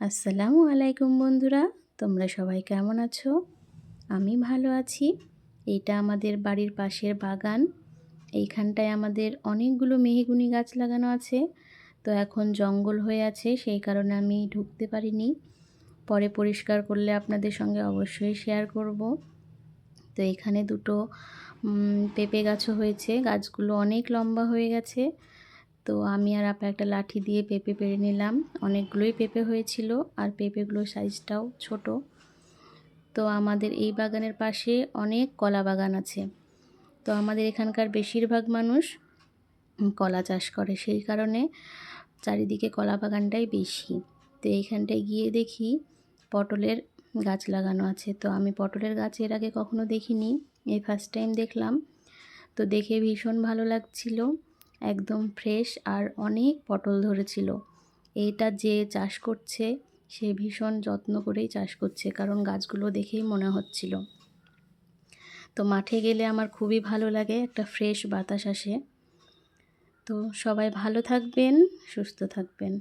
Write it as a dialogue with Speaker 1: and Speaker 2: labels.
Speaker 1: আসসালামু আলাইকুম বন্ধুরা, তোমরা সবাই কেমন আছো? আমি ভালো আছি। এটা আমাদের বাড়ির পাশের বাগান। এইখানটায় আমাদের অনেকগুলো মেহগনি গাছ লাগানো আছে। তো এখন জঙ্গল হয়ে আছে, সেই কারণে আমি ঢুকতে পারিনি। পরে পরিষ্কার করলে আপনাদের সঙ্গে অবশ্যই শেয়ার করব। তো এখানে দুটো পেঁপে গাছও হয়েছে, গাছগুলো অনেক লম্বা হয়ে গেছে। তো আমি আর আপা একটা লাঠি দিয়ে পেঁপে পেড়ে নিলাম। অনেকগুলোই পেঁপে হয়েছিল আর পেঁপেগুলোর সাইজটাও ছোট। তো আমাদের এই বাগানের পাশে অনেক কলা বাগান আছে। তো আমাদের এখানকার বেশিরভাগ মানুষ কলা চাষ করে, সেই কারণে চারিদিকে কলা বাগানটাই বেশি। তো এইখানটায় গিয়ে দেখি পটলের গাছ লাগানো আছে। তো আমি পটলের গাছ এর আগে কখনো দেখিনি, এই ফার্স্ট টাইম দেখলাম। তো দেখে ভীষণ ভালো লাগছিল, একদম ফ্রেশ আর অনেক পটল ধরেছিল। এইটা যে চাষ করছে সে ভীষণ যত্ন করেই চাষ করছে, কারণ গাছগুলো দেখেই মনে হচ্ছিল। তো মাঠে গেলে আমার খুবই ভালো লাগে, একটা ফ্রেশ বাতাস আসে। তো সবাই ভালো থাকবেন, সুস্থ থাকবেন।